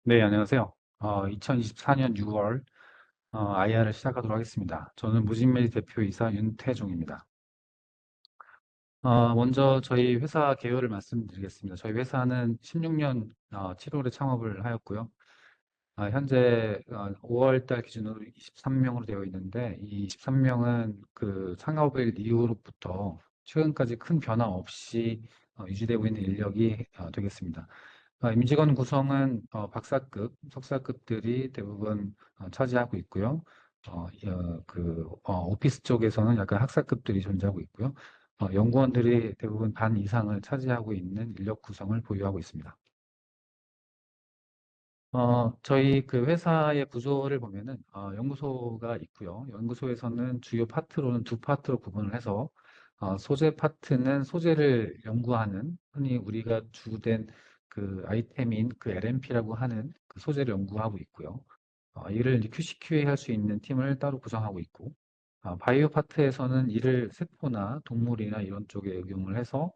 네, 안녕하세요. 2024년 6월 IR을 시작하도록 하겠습니다. 저는 무진메디 대표이사 윤태종입니다. 먼저 저희 회사 개요를 말씀드리겠습니다. 저희 회사는 16년 7월에 창업을 하였고요. 현재 5월 달 기준으로 23명으로 되어 있는데, 이 23명은 그 창업일 이후로부터 최근까지 큰 변화 없이 유지되고 있는 인력이 되겠습니다. 임직원 구성은 박사급, 석사급들이 대부분 차지하고 있고요. 오피스 쪽에서는 약간 학사급들이 존재하고 있고요. 연구원들이 대부분 반 이상을 차지하고 있는 인력 구성을 보유하고 있습니다. 저희 그 회사의 구조를 보면은, 연구소가 있고요. 연구소에서는 주요 파트로는 두 파트로 구분을 해서, 소재 파트는 소재를 연구하는, 흔히 우리가 주된 그 아이템인 그 LNP라고 하는 그 소재를 연구하고 있고요. 이를 이제 QC/QA 할 수 있는 팀을 따로 구성하고 있고, 바이오 파트에서는 이를 세포나 동물이나 이런 쪽에 응용을 해서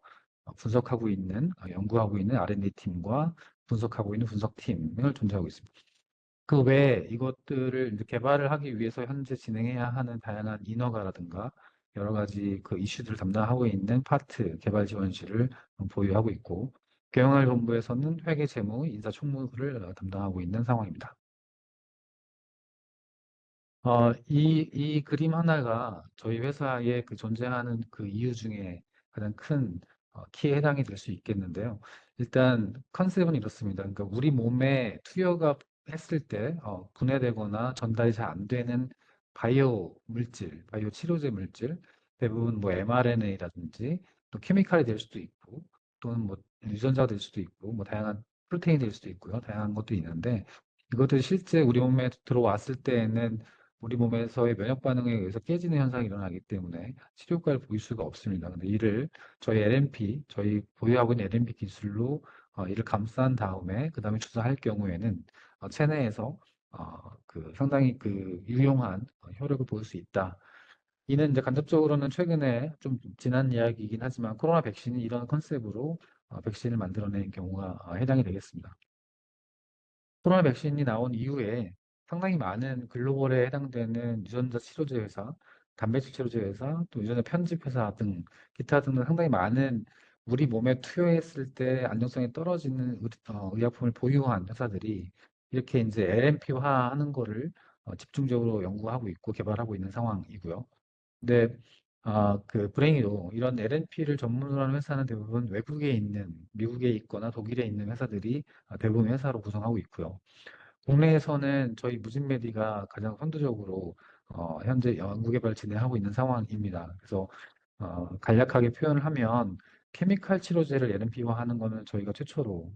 분석하고 있는, 연구하고 있는 R&D 팀과 분석하고 있는 분석팀을 존재하고 있습니다. 그 외에 이것들을 이제 개발을 하기 위해서 현재 진행해야 하는 다양한 인허가라든가 여러 가지 그 이슈들을 담당하고 있는 파트 개발 지원실을 보유하고 있고, 경영본부에서는 회계, 재무, 인사, 총무를 담당하고 있는 상황입니다. 이 그림 하나가 저희 회사에 그 존재하는 그 이유 중에 가장 큰 키에 해당이 될 수 있겠는데요. 일단 컨셉은 이렇습니다. 그러니까 우리 몸에 투여가 했을 때 분해되거나 전달이 잘 안 되는 바이오 물질, 바이오 치료제 물질, 대부분 뭐 mRNA라든지 또 케미칼이 될 수도 있고 또는 뭐 유전자가 될 수도 있고 뭐 다양한 프로테인이 될 수도 있고요. 다양한 것들이 있는데 이것들이 실제 우리 몸에 들어왔을 때에는 우리 몸에서의 면역 반응에 의해서 깨지는 현상이 일어나기 때문에 치료 효과를 보일 수가 없습니다. 근데 이를 저희 LNP, 저희 보유하고 있는 LNP 기술로 이를 감싼 다음에 그 다음에 주사할 경우에는 체내에서 그 상당히 그 유용한 효력을 보일 수 있다. 이는 이제 간접적으로는 최근에 좀 지난 이야기이긴 하지만 코로나 백신이 이런 컨셉으로 백신을 만들어낸 경우가 해당이 되겠습니다. 코로나 백신이 나온 이후에 상당히 많은 글로벌에 해당되는 유전자 치료제 회사, 단백질 치료제 회사, 또 유전자 편집 회사 등 기타 등등 상당히 많은 우리 몸에 투여했을 때 안정성이 떨어지는 의약품을 보유한 회사들이 이렇게 이제 LNP화 하는 거를 집중적으로 연구하고 있고 개발하고 있는 상황이고요. 근데 그 불행히도 이런 LNP를 전문으로 하는 회사는 대부분 외국에 있는 미국에 있거나 독일에 있는 회사들이 대부분 회사로 구성하고 있고요. 국내에서는 저희 무진메디가 가장 선두적으로 현재 연구개발 진행하고 있는 상황입니다. 그래서 간략하게 표현을 하면 케미칼 치료제를 LNP화하는 거는 저희가 최초로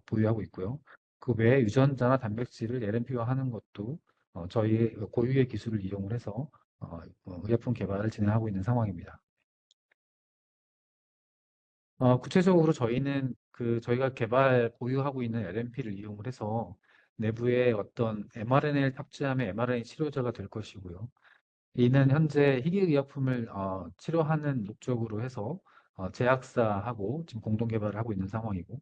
보유하고 있고요. 그 외에 유전자나 단백질을 LNP화하는 것도 저희의 고유의 기술을 이용을 해서 의약품 개발을 진행하고 있는 상황입니다. 구체적으로 저희는 그 저희가 보유하고 있는 LNP를 이용을 해서 내부에 어떤 mRNA를 탑재하면 mRNA 치료제가 될 것이고요. 이는 현재 희귀의약품을 치료하는 목적으로 해서 제약사하고 지금 공동 개발을 하고 있는 상황이고,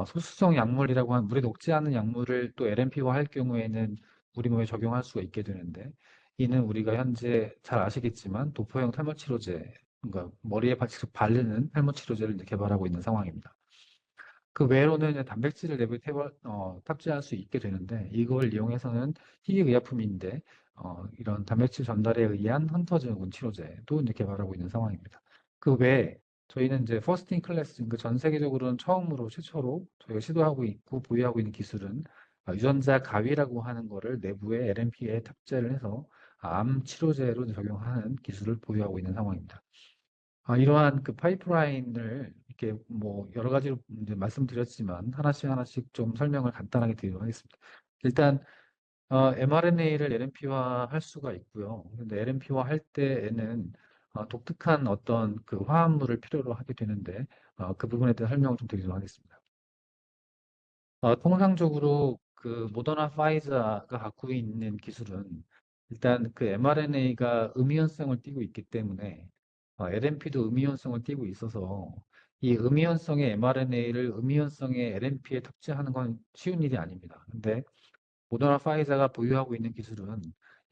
소수성 약물이라고 하는 물에 녹지 않은 약물을 또 LNP화 할 경우에는 우리 몸에 적용할 수가 있게 되는데, 이는 우리가 현재 잘 아시겠지만 도포형 탈모 치료제, 그러니까 머리에 직접 바르는 탈모 치료제를 이제 개발하고 있는 상황입니다. 그 외로는 이제 단백질을 내부에 탑재할 수 있게 되는데, 이걸 이용해서는 희귀의약품인데 이런 단백질 전달에 의한 헌터 증후군 치료제도 이제 개발하고 있는 상황입니다. 그 외에 저희는 이제 퍼스트 인 클래스, 그 전 세계적으로는 처음으로 최초로 저희가 시도하고 있고 보유하고 있는 기술은 유전자 가위라고 하는 거를 내부에 LNP에 탑재를 해서 암 치료제로 적용하는 기술을 보유하고 있는 상황입니다. 이러한 그 파이프라인을 이렇게 뭐 여러 가지로 이제 말씀드렸지만 하나씩 하나씩 좀 설명을 간단하게 드리도록 하겠습니다. 일단 mRNA를 LNP화 할 수가 있고요. 근데 LNP화 할 때에는 독특한 어떤 그 화합물을 필요로 하게 되는데 그 부분에 대한 설명을 좀 드리도록 하겠습니다. 통상적으로 그 모더나 파이자가 갖고 있는 기술은 일단 그 mRNA가 음이온성을 띠고 있기 때문에 LNP도 음이온성을 띠고 있어서 이 음이온성의 mRNA를 음이온성의 LNP에 탑재하는 건 쉬운 일이 아닙니다. 근데 모더나 파이자가 보유하고 있는 기술은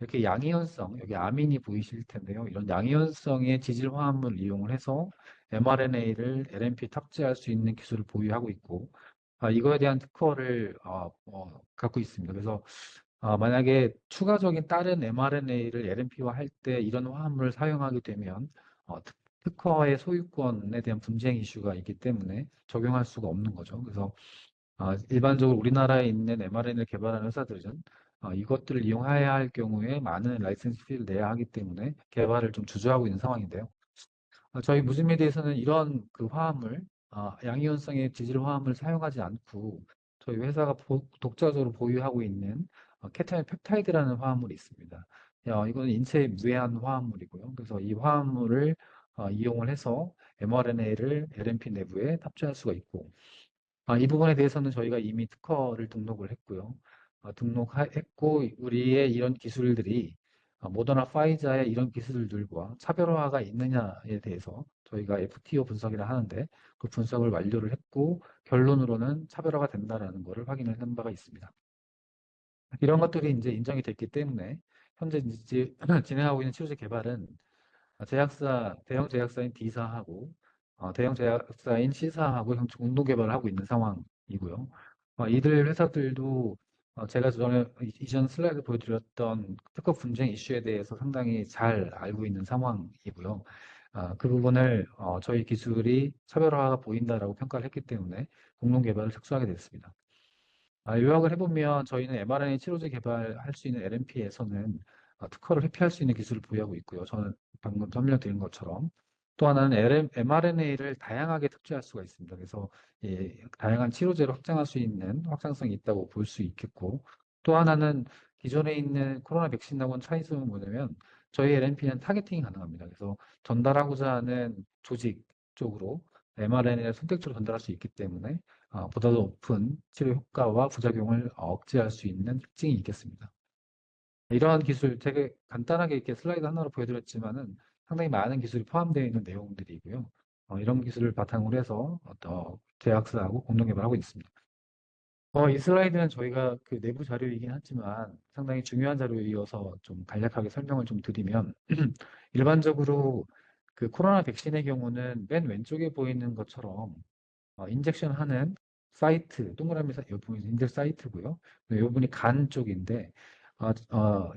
이렇게 양이온성, 여기 아민이 보이실 텐데요. 이런 양이온성의 지질 화합물을 이용을 해서 mRNA를 LNP에 탑재할 수 있는 기술을 보유하고 있고, 이거에 대한 특허를 갖고 있습니다. 그래서 만약에 추가적인 다른 mRNA를 LNP화 할 때 이런 화합물을 사용하게 되면 특허의 소유권에 대한 분쟁 이슈가 있기 때문에 적용할 수가 없는 거죠. 그래서 일반적으로 우리나라에 있는 mRNA를 개발하는 회사들은 이것들을 이용해야 할 경우에 많은 라이센스 피를 내야 하기 때문에 개발을 좀 주저하고 있는 상황인데요. 저희 무진미디에서는 이런 그 화합물, 양이온성의 지질 화합물을 사용하지 않고 저희 회사가 독자적으로 보유하고 있는 케타인 펩타이드라는 화합물이 있습니다. 이거는 인체에 무해한 화합물이고요. 그래서 이 화합물을 이용을 해서 mRNA를 LNP 내부에 탑재할 수가 있고, 이 부분에 대해서는 저희가 이미 특허를 등록을 했고요. 등록했고, 우리의 이런 기술들이 모더나 파이자의 이런 기술들과 차별화가 있느냐에 대해서 저희가 FTO 분석이라 하는데 그 분석을 완료를 했고, 결론으로는 차별화가 된다라는 것을 확인을 한 바가 있습니다. 이런 것들이 이제 인정이 됐기 때문에 현재 이제 진행하고 있는 치료제 개발은 대형 제약사인 D사하고 대형 제약사인 C사하고 공동 개발을 하고 있는 상황이고요. 이들 회사들도 제가 전에 이전 슬라이드 보여드렸던 특허 분쟁 이슈에 대해서 상당히 잘 알고 있는 상황이고요. 그 부분을 저희 기술이 차별화가 보인다라고 평가를 했기 때문에 공동 개발을 착수하게 됐습니다. 요약을 해보면 저희는 mRNA 치료제 개발할 수 있는 LNP에서는 특허를 회피할 수 있는 기술을 보유하고 있고요. 저는 방금 설명드린 것처럼 또 하나는 mRNA를 다양하게 탑재할 수가 있습니다. 그래서 다양한 치료제를 확장할 수 있는 확장성이 있다고 볼 수 있겠고 또 하나는 기존에 있는 코로나 백신하고는 차이점은 뭐냐면 저희 LNP는 타겟팅이 가능합니다. 그래서 전달하고자 하는 조직 쪽으로 mRNA를 선택적으로 전달할 수 있기 때문에 보다 더 높은 치료 효과와 부작용을 억제할 수 있는 특징이 있겠습니다. 이러한 기술 되게 간단하게 이렇게 슬라이드 하나로 보여드렸지만은 상당히 많은 기술이 포함되어 있는 내용들이고요. 이런 기술을 바탕으로 해서 제약사하고 공동 개발하고 있습니다. 이 슬라이드는 저희가 그 내부 자료이긴 하지만 상당히 중요한 자료이어서 좀 간략하게 설명을 좀 드리면 일반적으로 그 코로나 백신의 경우는 맨 왼쪽에 보이는 것처럼 인젝션 하는 사이트, 동그라미 여기 보이는 인젝 사이트고요. 이 부분이 간 쪽인데,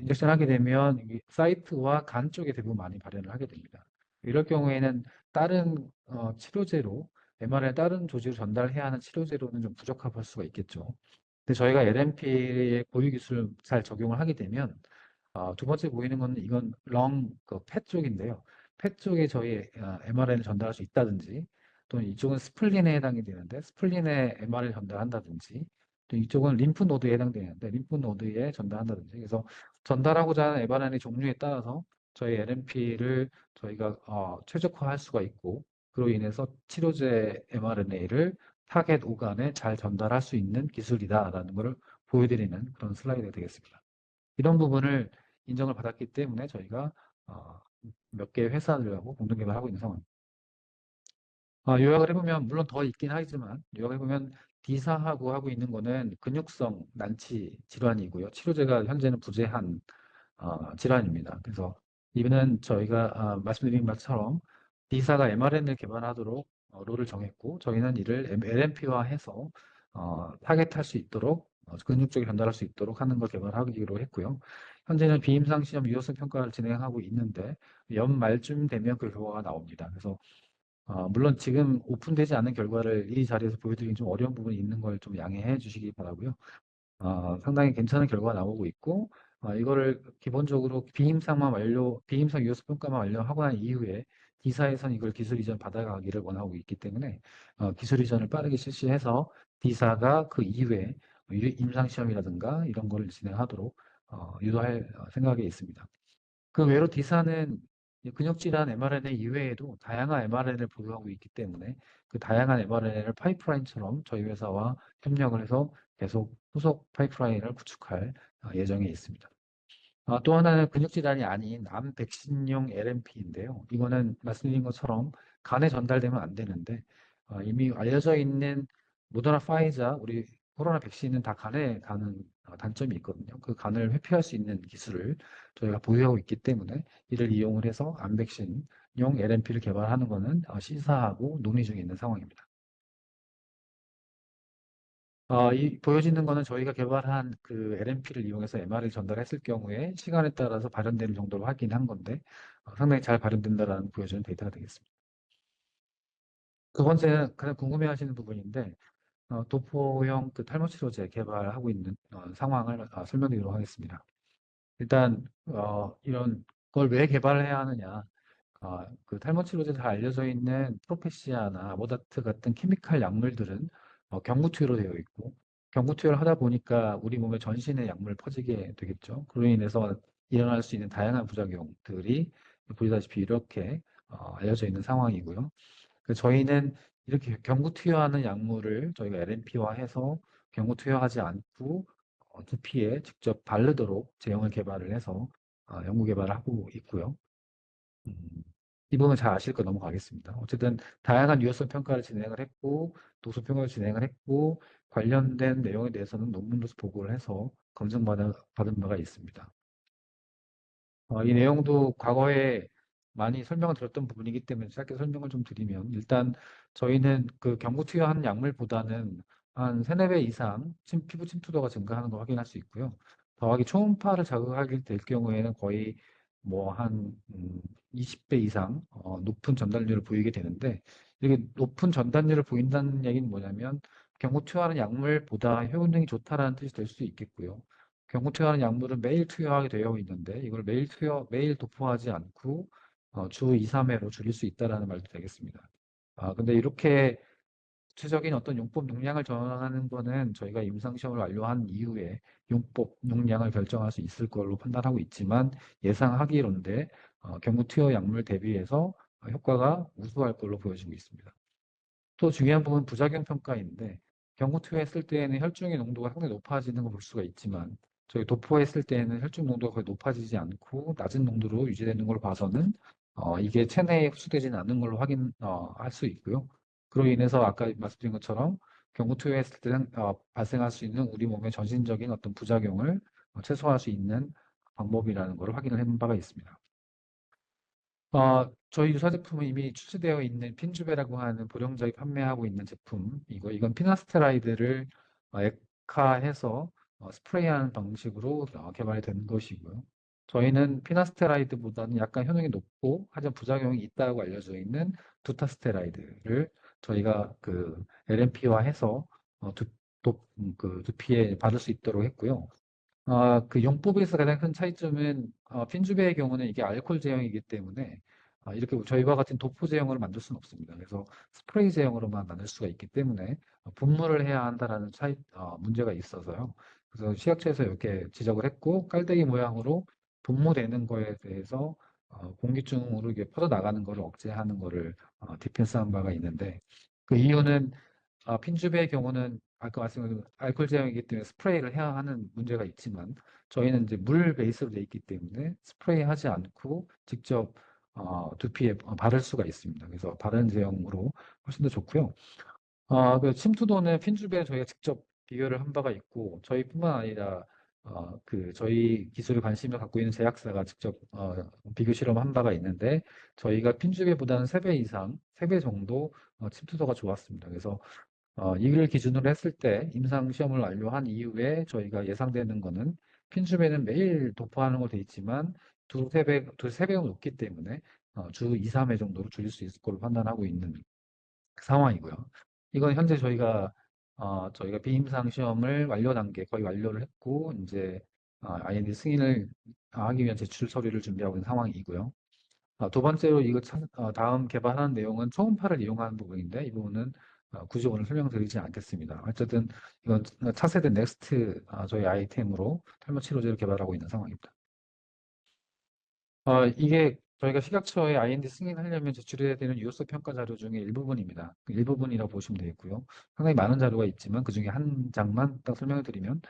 인젝션 하게 되면 이 사이트와 간 쪽에 대부분 많이 발현을 하게 됩니다. 이럴 경우에는 다른 치료제로, MRI 다른 조직을 전달해야 하는 치료제로는 좀 부적합할 수가 있겠죠. 근데 저희가 LNP의 고유 기술을 잘 적용을 하게 되면, 두 번째 보이는 건 이건 펫 쪽인데요. 펫 쪽에 저희 mRNA를 전달할 수 있다든지, 또는 이쪽은 스플린에 해당이 되는데 스플린에 MR을 전달한다든지 또 이쪽은 림프 노드에 해당되는데 림프 노드에 전달한다든지 그래서 전달하고자 하는 mRNA 종류에 따라서 저희 LNP를 저희가 최적화할 수가 있고 그로 인해서 치료제 mRNA를 타겟 오간에 잘 전달할 수 있는 기술이다라는 것을 보여드리는 그런 슬라이드가 되겠습니다. 이런 부분을 인정을 받았기 때문에 저희가 어, 몇 개의 회사들하고 공동 개발하고 있는 상황입니다. 요약을 해보면 물론 더 있긴 하지만 요약을 해보면 D사하고 하고 있는 거는 근육성 난치 질환이고요. 치료제가 현재는 부재한 질환입니다. 그래서 이번엔 저희가 말씀드린 것처럼 D사가 mRNA를 개발하도록 룰을 정했고 저희는 이를 LNP화해서 타겟할 수 있도록 근육 쪽에 전달할 수 있도록 하는 걸 개발하기로 했고요. 현재는 비임상 시험 유효성 평가를 진행하고 있는데 연말쯤 되면 그 결과가 나옵니다. 그래서 물론 지금 오픈되지 않은 결과를 이 자리에서 보여드리기 좀 어려운 부분이 있는 걸 좀 양해해 주시기 바라고요. 상당히 괜찮은 결과가 나오고 있고, 이거를 기본적으로 비임상 유효성 평가만 완료하고 난 이후에 D사에서는 이걸 기술 이전 받아가기를 원하고 있기 때문에 기술 이전을 빠르게 실시해서 D사가 그 이후에 임상 시험이라든가 이런 거를 진행하도록 유도할 생각에 있습니다. 그 외로 D사는 근육질환 mRNA 이외에도 다양한 mRNA를 보유하고 있기 때문에 그 다양한 mRNA를 파이프라인처럼 저희 회사와 협력을 해서 계속 후속 파이프라인을 구축할 예정에 있습니다. 또 하나는 근육질환이 아닌 암 백신용 LNP인데요. 이거는 말씀드린 것처럼 간에 전달되면 안 되는데 이미 알려져 있는 모더나 파이자 우리 코로나 백신은 다 간에 가는 단점이 있거든요. 그 간을 회피할 수 있는 기술을 저희가 보유하고 있기 때문에 이를 이용을 해서 암 백신용 LNP를 개발하는 것은 시사하고 논의 중에 있는 상황입니다. 이 보여지는 거는 저희가 개발한 그 LNP를 이용해서 MR을 전달했을 경우에 시간에 따라서 발현되는 정도로 확인한 건데 상당히 잘 발현된다라는 보여주는 데이터가 되겠습니다. 두 번째는 가장 궁금해하시는 부분인데 도포형 그 탈모 치료제 개발하고 있는 상황을 설명드리도록 하겠습니다. 일단 이런 걸 왜 개발해야 하느냐? 그 탈모 치료제 잘 알려져 있는 프로페시아나 아보다트 같은 케미칼 약물들은 경구 투여로 되어 있고 경구 투여를 하다 보니까 우리 몸의 전신에 약물 퍼지게 되겠죠. 그로 인해서 일어날 수 있는 다양한 부작용들이 보시다시피 이렇게 알려져 있는 상황이고요. 저희는 이렇게 경구 투여하는 약물을 저희가 LNP화해서 경구 투여하지 않고 두피에 직접 바르도록 제형을 개발을 해서 연구 개발을 하고 있고요. 음, 이 부분 잘 아실 거 넘어가겠습니다. 어쨌든 다양한 유효성 평가를 진행을 했고 도수 평가를 진행을 했고 관련된 내용에 대해서는 논문으로서 보고를 해서 검증받은 바가 있습니다. 이 내용도 과거에 많이 설명을 드렸던 부분이기 때문에 짧게 설명을 좀 드리면 일단 저희는 그 경구 투여하는 약물보다는 한 세네 배 이상 피부 침투도가 증가하는 걸 확인할 수 있고요. 더하기 초음파를 자극하게 될 경우에는 거의 뭐 한 20배 이상 높은 전달률을 보이게 되는데 이렇게 높은 전달률을 보인다는 얘기는 뭐냐면 경구 투여하는 약물보다 효능이 좋다라는 뜻이 될 수 있겠고요. 경구 투여하는 약물은 매일 투여하게 되어 있는데 이걸 매일 도포하지 않고 주 2, 3회로 줄일 수 있다라는 말도 되겠습니다. 근데 이렇게 구체적인 어떤 용법 용량을 정하는 거는 저희가 임상시험을 완료한 이후에 용법 용량을 결정할 수 있을 걸로 판단하고 있지만 예상하기론데 경구 투여 약물 대비해서 효과가 우수할 걸로 보여지고 있습니다. 또 중요한 부분은 부작용 평가인데 경구 투여했을 때에는 혈중의 농도가 상당히 높아지는 걸 볼 수가 있지만 저희 도포했을 때에는 혈중 농도가 거의 높아지지 않고 낮은 농도로 유지되는 걸 봐서는 이게 체내에 흡수되지는 않는 걸로 할 수 있고요. 그로 인해서 아까 말씀드린 것처럼 경구 투여했을 때 발생할 수 있는 우리 몸의 전신적인 어떤 부작용을 최소화할 수 있는 방법이라는 것을 확인을 해본 바가 있습니다. 저희 유사 제품은 이미 출시되어 있는 핀주베라고 하는 보령자이 판매하고 있는 제품이고, 이건 피나스테라이드를 액화해서 스프레이하는 방식으로 개발이 된 것이고요. 저희는 피나스테라이드보다는 약간 효능이 높고 하지만 부작용이 있다고 알려져 있는 두타스테라이드를 저희가 그 LNP화해서 그 두피에 바를 수 있도록 했고요. 그 용법에서 가장 큰 차이점은 핀주베의 경우는 이게 알코올 제형이기 때문에 이렇게 저희와 같은 도포 제형으로 만들 수는 없습니다. 그래서 스프레이 제형으로만 만들 수가 있기 때문에 분무를 해야 한다라는 문제가 있어서요. 그래서 시각처에서 이렇게 지적을 했고 깔때기 모양으로 분무되는 거에 대해서 공기중으로 이게 퍼져나가는 것을 억제하는 것을 디펜스한 바가 있는데 그 이유는 핀줍의 경우는 아까 말씀드린 알코올 제형이기 때문에 스프레이를 해야 하는 문제가 있지만 저희는 이제 물 베이스로 되어 있기 때문에 스프레이 하지 않고 직접 두피에 바를 수가 있습니다. 그래서 바른 제형으로 훨씬 더 좋고요. 그 침투도는 핀줍에 저희가 직접 비교를 한 바가 있고 저희뿐만 아니라 그 저희 기술에 관심을 갖고 있는 제약사가 직접 비교 실험한 바가 있는데 저희가 핀줍에보다는 3배 이상, 3배 정도 침투도가 좋았습니다. 그래서 이걸 기준으로 했을 때 임상 시험을 완료한 이후에 저희가 예상되는 거는 핀줍에는 매일 도포하는 걸로 돼 있지만 두세 배가 높기 때문에 주 2, 3회 정도로 줄일 수 있을 걸로 판단하고 있는 상황이고요. 이건 현재 저희가 비임상 시험을 완료 단계 거의 완료를 했고 이제 IND 승인을 하기 위한 제출 서류를 준비하고 있는 상황이고요. 두 번째로 다음 개발하는 내용은 초음파를 이용하는 부분인데 이 부분은 굳이 오늘 설명드리지 않겠습니다. 어쨌든 이건 차세대 넥스트 저희 아이템으로 탈모 치료제를 개발하고 있는 상황입니다. 이게 저희가 식약처에 IND 승인하려면 제출해야 되는 유효성 평가 자료 중에 일부분입니다. 그 일부분이라고 보시면 되겠고요. 상당히 많은 자료가 있지만 그 중에 한 장만 딱 설명을 드리면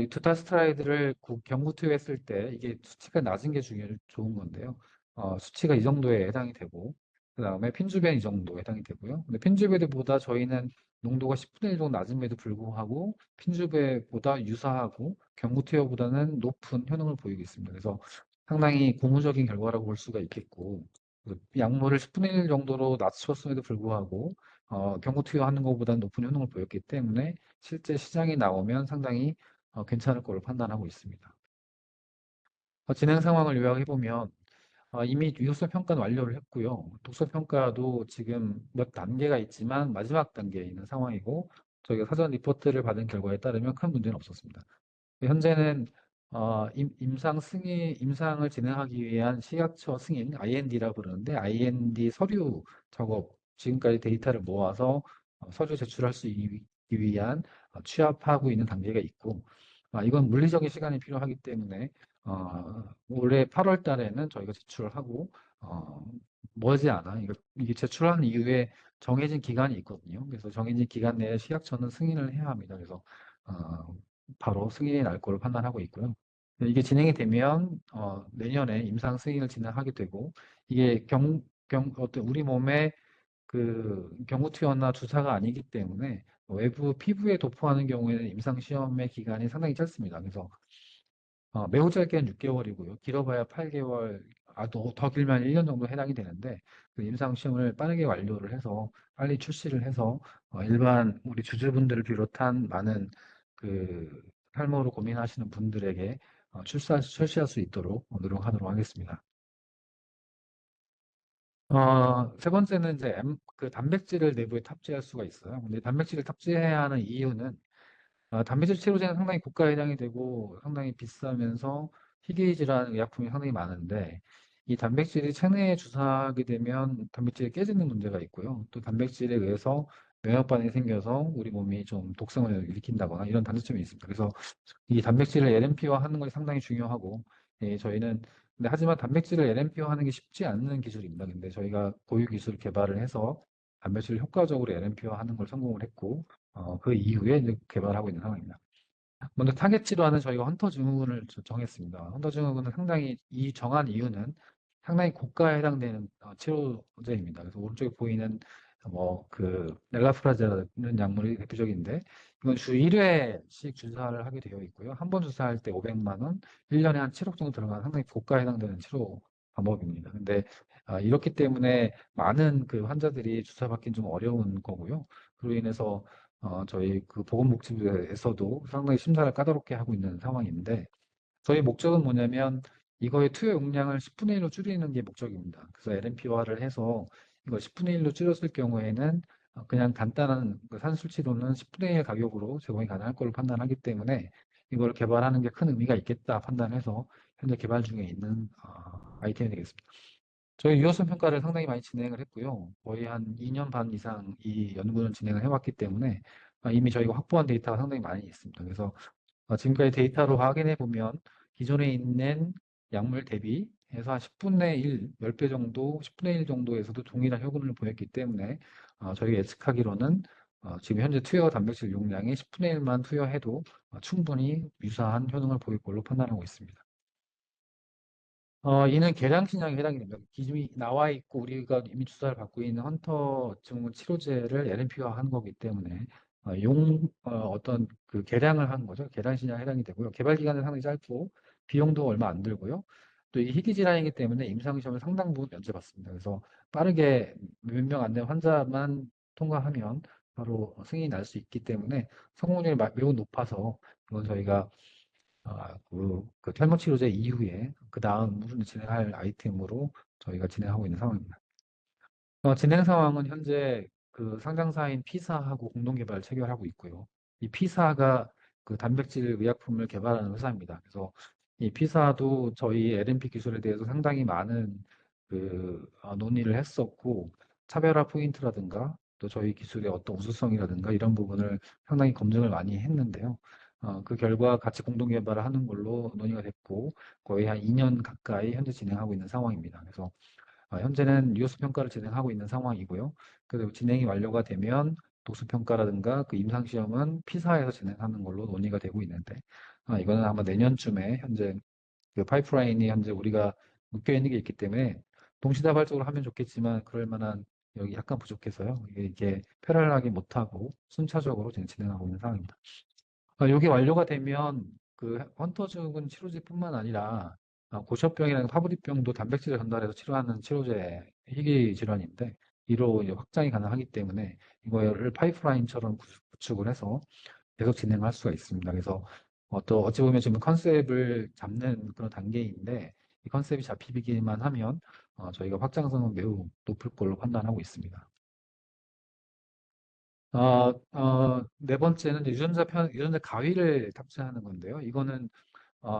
이 두타스트라이드를 경구 투여했을 때 이게 수치가 낮은 게 좋은 건데요. 수치가 이 정도에 해당이 되고 그다음에 핀즈베는 이 정도 해당이 되고요. 근데 핀즈베보다 저희는 농도가 10분의 1 정도 낮음에도 불구하고 핀즈베보다 유사하고 경구티어보다는 높은 효능을 보이고 있습니다. 그래서 상당히 고무적인 결과라고 볼 수가 있겠고, 약물을 10분의 1 정도로 낮췄음에도 불구하고 경구 투여하는 것보다는 높은 효능을 보였기 때문에 실제 시장에 나오면 상당히 괜찮을 거로 판단하고 있습니다. 진행 상황을 요약해 보면 이미 유효성 평가는 완료를 했고요. 독서 평가도 지금 몇 단계가 있지만 마지막 단계에 있는 상황이고, 저희가 사전 리포트를 받은 결과에 따르면 큰 문제는 없었습니다. 현재는 임상을 진행하기 위한 식약처 승인, IND라고 그러는데, IND 서류 작업, 지금까지 데이터를 모아서 서류 제출할 수 있기 위한 취합하고 있는 단계가 있고, 이건 물리적인 시간이 필요하기 때문에 올해 8월 달에는 저희가 제출을 하고, 어, 머지않아 이게 제출한 이후에 정해진 기간이 있거든요. 그래서 정해진 기간 내에 식약처는 승인을 해야 합니다. 그래서 어, 바로 승인이 날 거로 판단하고 있고요. 이게 진행이 되면 내년에 임상 승인을 진행하게 되고, 이게 어떤 우리 몸에 그 경구투여나 주사가 아니기 때문에 외부 피부에 도포하는 경우에는 임상 시험의 기간이 상당히 짧습니다. 그래서 매우 짧게는 6개월이고요. 길어봐야 8개월, 더 길면 1년 정도 해당이 되는데, 그 임상 시험을 빠르게 완료를 해서 빨리 출시를 해서 일반 우리 주주분들을 비롯한 많은 그 탈모로 고민하시는 분들에게 출시할 수 있도록 노력하도록 하겠습니다. 세 번째는 이제 그 단백질을 내부에 탑재할 수가 있어요. 근데 단백질을 탑재해야 하는 이유는 단백질 치료제는 상당히 고가 해당이 되고 상당히 비싸면서 희귀질환 의약품이 상당히 많은데, 이 단백질이 체내에 주사하게 되면 단백질이 깨지는 문제가 있고요. 또 단백질에 의해서 면역 반응이 생겨서 우리 몸이 좀 독성을 일으킨다거나 이런 단점이 있습니다. 그래서 이 단백질을 LNP화 하는 것이 상당히 중요하고, 저희는 근데 하지만 단백질을 LNP화 하는 게 쉽지 않은 기술입니다. 근데 저희가 고유 기술 개발을 해서 단백질을 효과적으로 LNP화 하는 걸 성공을 했고, 그 이후에 이제 개발하고 있는 상황입니다. 먼저 타겟 치료하는 저희가 헌터 증후군을 정했습니다. 헌터 증후군은 상당히 이 정한 이유는 상당히 고가에 해당되는 치료제입니다. 그래서 오른쪽에 보이는 뭐 그 넬라프라제라는 약물이 대표적인데, 이건 주 1회씩 주사를 하게 되어 있고요. 한 번 주사할 때 500만 원, 1년에 한 7억 정도 들어가는 상당히 고가에 해당되는 치료 방법입니다. 근데 이렇기 때문에 많은 그 환자들이 주사 받기는 좀 어려운 거고요. 그로 인해서 저희 그 보건복지부에서도 상당히 심사를 까다롭게 하고 있는 상황인데, 저희 목적은 뭐냐면 이거의 투여 용량을 10분의 1로 줄이는 게 목적입니다. 그래서 LNP화를 해서 이걸 10분의 1로 줄였을 경우에는 그냥 간단한 그 산술치료는 10분의 1 가격으로 제공이 가능할 걸로 판단하기 때문에 이걸 개발하는 게 큰 의미가 있겠다 판단해서 현재 개발 중에 있는 아이템이 되겠습니다. 저희 유효성 평가를 상당히 많이 진행을 했고요. 거의 한 2년 반 이상 이 연구는 진행을 해왔기 때문에 이미 저희가 확보한 데이터가 상당히 많이 있습니다. 그래서 지금까지 데이터로 확인해 보면 기존에 있는 약물 대비해서 한 10분의 1, 10배 정도, 10분의 1 정도에서도 동일한 효능을 보였기 때문에 저희가 예측하기로는 지금 현재 투여 단백질 용량의 10분의 1만 투여해도 충분히 유사한 효능을 보일 걸로 판단하고 있습니다. 이는 계량 신약에 해당이 됩니다. 기준이 나와 있고 우리가 이미 주사를 받고 있는 헌터 증후군 치료제를 LNP화한 거기 때문에 어떤 그 계량을 한 거죠. 계량 신약에 해당이 되고요. 개발 기간은 상당히 짧고 비용도 얼마 안 들고요. 또 이 희귀 질환이기 때문에 임상 시험을 상당 부분 면제받습니다. 그래서 빠르게 몇 명 안 되는 환자만 통과하면 바로 승인이 날 수 있기 때문에 성공률이 매우 높아서 이건 저희가 그 탈모 치료제 이후에 그 다음 무슨 진행할 아이템으로 저희가 진행하고 있는 상황입니다. 진행 상황은 현재 그 상장사인 P사하고 공동 개발 체결하고 있고요. 이 P사가 그 단백질 의약품을 개발하는 회사입니다. 그래서 이 P사도 저희 LNP 기술에 대해서 상당히 많은 그 논의를 했었고, 차별화 포인트라든가 또 저희 기술의 어떤 우수성이라든가 이런 부분을 상당히 검증을 많이 했는데요. 그 결과 같이 공동 개발을 하는 걸로 논의가 됐고, 거의 한 2년 가까이 현재 진행하고 있는 상황입니다. 그래서 현재는 리소스 평가를 진행하고 있는 상황이고요. 그리고 진행이 완료가 되면 도수 평가라든가 그 임상 시험은 P사에서 진행하는 걸로 논의가 되고 있는데, 이거는 아마 내년쯤에 현재 그 파이프라인이 현재 우리가 묶여 있는 게 있기 때문에 동시다발적으로 하면 좋겠지만 그럴 만한 여기 약간 부족해서요. 이게 패럴하게 못하고 순차적으로 지금 진행하고 있는 상황입니다. 여기 완료가 되면 그 헌터증후군 치료제뿐만 아니라 고셔병이나 파브리병도 단백질을 전달해서 치료하는 치료제 희귀 질환인데 이로 이제 확장이 가능하기 때문에 이거를 파이프라인처럼 구축을 해서 계속 진행할 수가 있습니다. 그래서 또 어찌 보면 지금 컨셉을 잡는 그런 단계인데 이 컨셉이 잡히기만 하면 저희가 확장성은 매우 높을 걸로 판단하고 있습니다. 네 번째는 이제 유전자 가위를 탑재하는 건데요. 이거는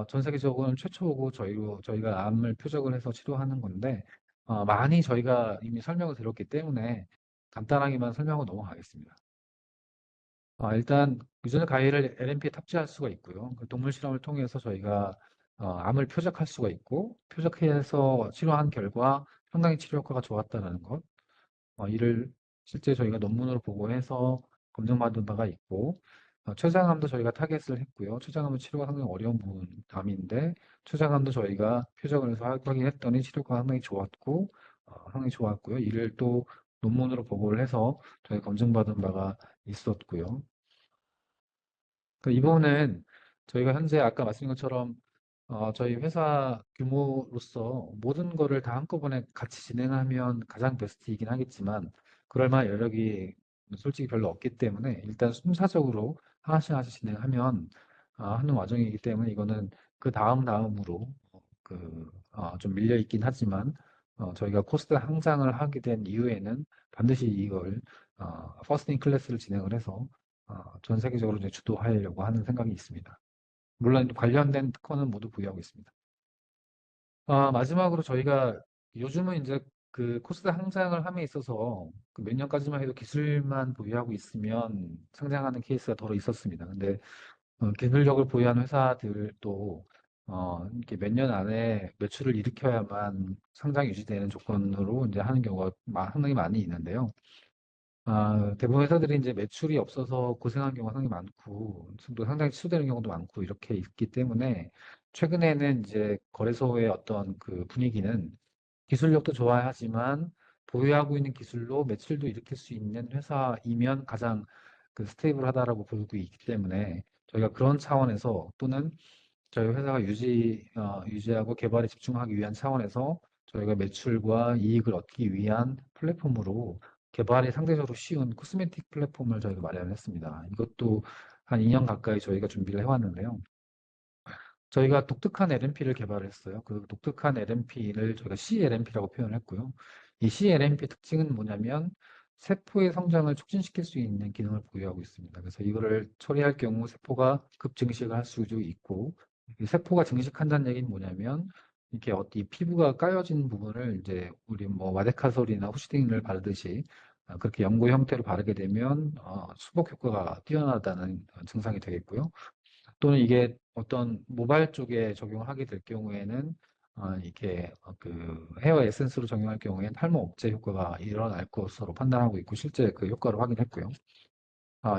전 세계적으로는 최초고 저희가 암을 표적을 해서 치료하는 건데 많이 저희가 이미 설명을 드렸기 때문에 간단하게만 설명하고 넘어가겠습니다. 일단 유전자 가위를 LNP에 탑재할 수가 있고요. 그 동물 실험을 통해서 저희가 암을 표적할 수가 있고 표적해서 치료한 결과 상당히 치료 효과가 좋았다는 것. 이를 실제 저희가 논문으로 보고해서 검증받은 바가 있고 췌장암도 저희가 타겟을 했고요. 췌장암은 치료가 상당히 어려운 부분 암인데 췌장암도 저희가 표적을 해서 확인했더니 치료가 상당히 좋았고요. 이를 또 논문으로 보고를 해서 저희 검증받은 바가 있었고요. 이 부분은 저희가 현재 아까 말씀드린 것처럼 저희 회사 규모로서 모든 거를 다 한꺼번에 같이 진행하면 가장 베스트이긴 하겠지만 그럴 만한 여력이 솔직히 별로 없기 때문에 일단 순차적으로 하나씩 하나씩 진행하면 하는 과정이기 때문에 이거는 그 다음으로 좀 밀려 있긴 하지만 저희가 코스트 항상을 하게 된 이후에는 반드시 이걸 퍼스트 인 클래스를 진행을 해서 전 세계적으로 이제 주도하려고 하는 생각이 있습니다. 물론 관련된 특허는 모두 보유하고 있습니다. 마지막으로 저희가 요즘은 이제 그 코스트 항상을 함에 있어서 그몇 년까지만 해도 기술만 보유하고 있으면 상장하는 케이스가 더러 있었습니다. 근데 기술력을 보유한 회사들도 이렇게 몇 년 안에 매출을 일으켜야만 상장 유지되는 조건으로 이제 하는 경우가 상당히 많이 있는데요. 대부분 회사들이 이제 매출이 없어서 고생한 경우가 상당히 많고, 또 상당히 취소되는 경우도 많고, 이렇게 있기 때문에, 최근에는 이제 거래소의 어떤 그 분위기는 기술력도 좋아야 하지만, 보유하고 있는 기술로 매출도 일으킬 수 있는 회사이면 가장 그 스테이블하다라고 보고 있기 때문에, 저희가 그런 차원에서 또는 저희 회사가 유지하고 개발에 집중하기 위한 차원에서 저희가 매출과 이익을 얻기 위한 플랫폼으로 개발이 상대적으로 쉬운 코스메틱 플랫폼을 저희가 마련했습니다. 이것도 한 2년 가까이 저희가 준비를 해왔는데요. 저희가 독특한 LNP를 개발했어요. 그 독특한 LNP를 저희가 CLNP라고 표현을 했고요. 이 CLNP의 특징은 뭐냐면 세포의 성장을 촉진시킬 수 있는 기능을 보유하고 있습니다. 그래서 이거를 처리할 경우 세포가 급증식을 할 수도 있고 이 세포가 증식한다는 얘기는 뭐냐면 이렇게 이 피부가 까여진 부분을 이제 우리 뭐 마데카솔이나 후시딘을 바르듯이 그렇게 연고 형태로 바르게 되면 수복 효과가 뛰어나다는 증상이 되겠고요. 또는 이게 어떤 모발 쪽에 적용하게 될 경우에는 이게 그 헤어 에센스로 적용할 경우에는 탈모 억제 효과가 일어날 것으로 판단하고 있고 실제 그 효과를 확인했고요.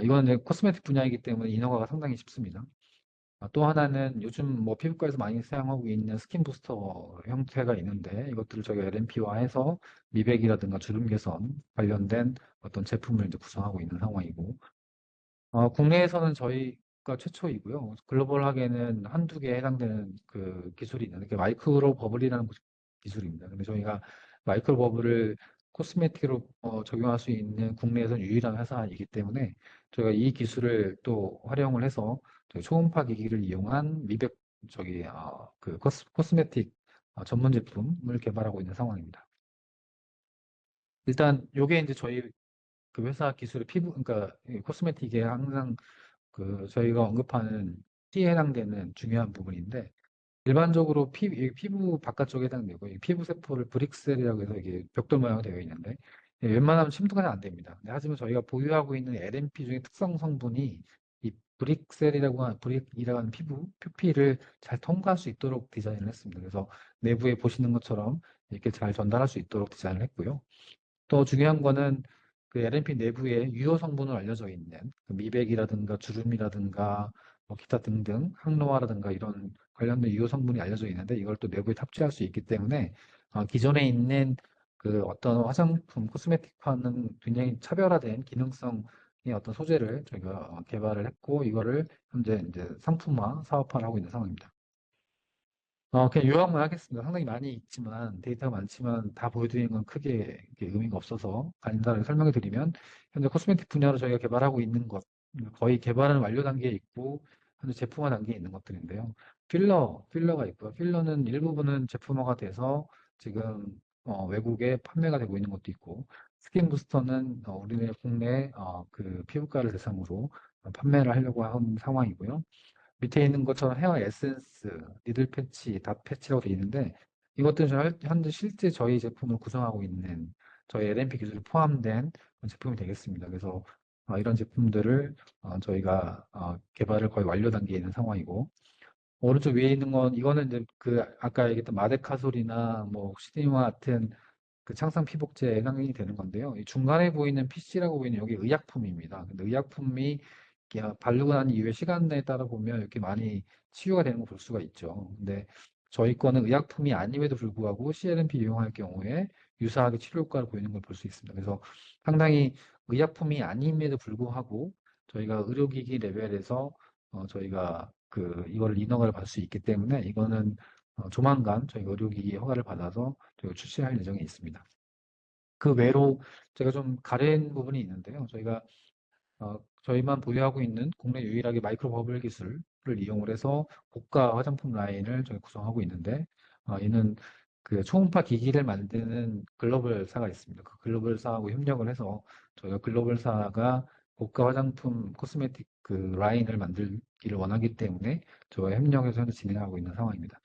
이건 이제 코스메틱 분야이기 때문에 인허가가 상당히 쉽습니다. 또 하나는 요즘 뭐 피부과에서 많이 사용하고 있는 스킨 부스터 형태가 있는데 이것들을 저희가 LNP화해서 미백이라든가 주름 개선 관련된 어떤 제품을 이제 구성하고 있는 상황이고 국내에서는 저희가 최초이고요. 글로벌하게는 한두 개에 해당되는 그 기술이 있는데, 그게 마이크로 버블이라는 기술입니다. 근데 저희가 마이크로 버블을 코스메틱으로 적용할 수 있는 국내에서는 유일한 회사이기 때문에 저희가 이 기술을 또 활용을 해서 저희 초음파 기기를 이용한 미백 그 코스메틱 전문 제품을 개발하고 있는 상황입니다. 일단 요게 이제 저희 그 회사 기술의 그러니까 이 코스메틱에 항상 그 저희가 언급하는 T에 해당되는 중요한 부분인데 일반적으로 이 피부 바깥쪽에 해당되고 이 피부 세포를 브릭셀이라고 해서 이게 벽돌 모양으로 되어 있는데 웬만하면 침투가 안 됩니다. 하지만 저희가 보유하고 있는 LNP 중에 특성 성분이 이 브릭이라고 하는 표피를 잘 통과할 수 있도록 디자인을 했습니다. 그래서 내부에 보시는 것처럼 이렇게 잘 전달할 수 있도록 디자인을 했고요. 또 중요한 거는 그 LNP 내부에 유효 성분으로 알려져 있는 그 미백이라든가 주름이라든가 뭐 기타 등등 항노화라든가 이런 관련된 유효 성분이 알려져 있는데 이걸 또 내부에 탑재할 수 있기 때문에 기존에 있는 그 어떤 화장품 코스메틱과는 굉장히 차별화된 기능성의 어떤 소재를 저희가 개발을 했고 이거를 현재 이제 상품화, 사업화를 하고 있는 상황입니다. 그냥 요약만 하겠습니다. 상당히 많이 있지만, 데이터가 많지만 다 보여드리는 건 크게 이렇게 의미가 없어서 간단하게 설명해 드리면, 현재 코스메틱 분야로 저희가 개발하고 있는 것, 거의 개발은 완료 단계에 있고, 현재 제품화 단계에 있는 것들인데요. 필러가 있고요. 필러는 일부분은 제품화가 돼서 지금 외국에 판매가 되고 있는 것도 있고, 스킨 부스터는 우리네 국내 그 피부과를 대상으로 판매를 하려고 하는 상황이고요. 밑에 있는 것처럼 헤어 에센스, 니들 패치, 닷 패치라고 되어 있는데 이것들은 현재 실제 저희 제품을 구성하고 있는 저희 LNP 기술이 포함된 제품이 되겠습니다. 그래서 이런 제품들을 저희가 개발을 거의 완료 단계에 있는 상황이고 오른쪽 위에 있는 건 이거는 이제 그 아까 얘기했던 마데카솔이나 뭐 시드니와 같은 그 창상 피복제에 해당이 되는 건데요. 이 중간에 보이는 PC라고 보이는 여기 의약품입니다. 근데 의약품이 이렇게 바르고 난 이후에 시간에 따라 보면 이렇게 많이 치유가 되는 걸 볼 수가 있죠. 근데 저희 거는 의약품이 아님에도 불구하고 CLMP 이용할 경우에 유사하게 치료 효과를 보이는 걸 볼 수 있습니다. 그래서 상당히 의약품이 아님에도 불구하고 저희가 의료기기 레벨에서 저희가 그 이걸 인허가를 받을 수 있기 때문에 이거는 조만간 저희가 의료기기 허가를 받아서 저희가 출시할 예정에 있습니다. 그 외로 제가 좀 가린 부분이 있는데요. 저희만 보유하고 있는 국내 유일하게 마이크로 버블 기술을 이용을 해서 고가 화장품 라인을 저희 구성하고 있는데, 이는 그 초음파 기기를 만드는 글로벌사가 있습니다. 그 글로벌사하고 협력을 해서 저희가 글로벌사가 고가 화장품 코스메틱 그 라인을 만들기를 원하기 때문에 저와 협력해서 현재 진행하고 있는 상황입니다.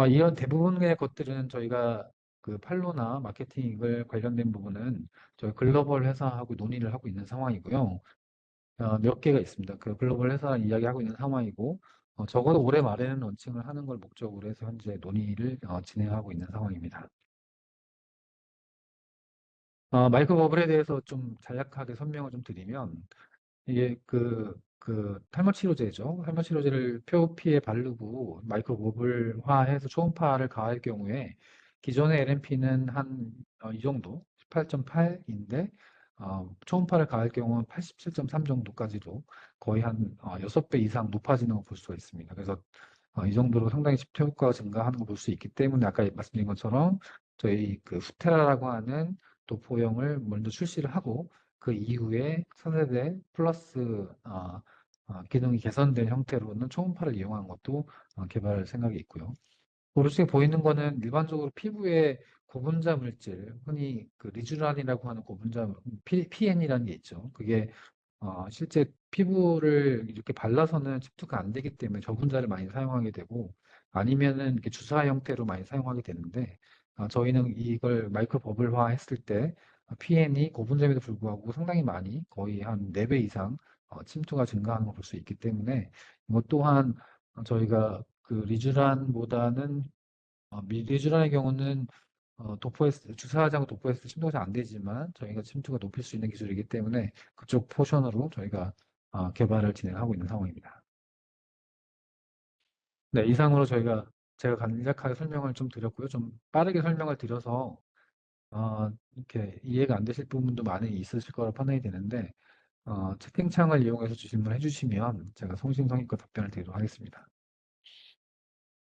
이런 대부분의 것들은 저희가 그 판로나 마케팅을 관련된 부분은 저희 글로벌 회사하고 논의를 하고 있는 상황이고요. 몇 개가 있습니다. 그 글로벌 회사랑 이야기하고 있는 상황이고, 적어도 올해 말에는 런칭을 하는 걸 목적으로 해서 현재 논의를 진행하고 있는 상황입니다. 마이크로 버블에 대해서 좀 간략하게 설명을 좀 드리면, 이게 탈모 치료제죠. 탈모 치료제를 표피에 바르고 마이크로버블화해서 초음파를 가할 경우에 기존의 LNP는 한 이 정도 18.8인데 초음파를 가할 경우는 87.3 정도까지도 거의 한 6배 이상 높아지는 걸 볼 수가 있습니다. 그래서 이 정도로 상당히 집중 효과가 증가하는 걸 볼 수 있기 때문에 아까 말씀드린 것처럼 저희 그 후테라라고 하는 도포형을 먼저 출시를 하고 그 이후에 차세대 플러스 기능이 개선된 형태로는 초음파를 이용한 것도 개발할 생각이 있고요. 오른쪽에 보이는 거는 일반적으로 피부에 고분자 물질, 흔히 그 리쥬란이라고 하는 고분자, PN이라는 게 있죠. 그게 실제 피부를 이렇게 발라서는 습득가 안 되기 때문에 저분자를 많이 사용하게 되고 아니면은 이렇게 주사 형태로 많이 사용하게 되는데 저희는 이걸 마이크로 버블화 했을 때 PN이 고분자임에도 불구하고 상당히 많이 거의 한 4배 이상 침투가 증가하는 걸 볼 수 있기 때문에 이것 또한 저희가 그 리쥬란보다는 리쥬란의 경우는 도포했을 주사하지 않고 도포했을 때 침투가 잘 안 되지만 저희가 침투가 높일 수 있는 기술이기 때문에 그쪽 포션으로 저희가 개발을 진행하고 있는 상황입니다. 네, 이상으로 제가 간략하게 설명을 좀 드렸고요. 좀 빠르게 설명을 드려서 이렇게 이해가 안 되실 부분도 많이 있으실 거라 판단이 되는데 채팅창을 이용해서 질문을 해주시면 제가 성심성의껏 답변을 드리도록 하겠습니다.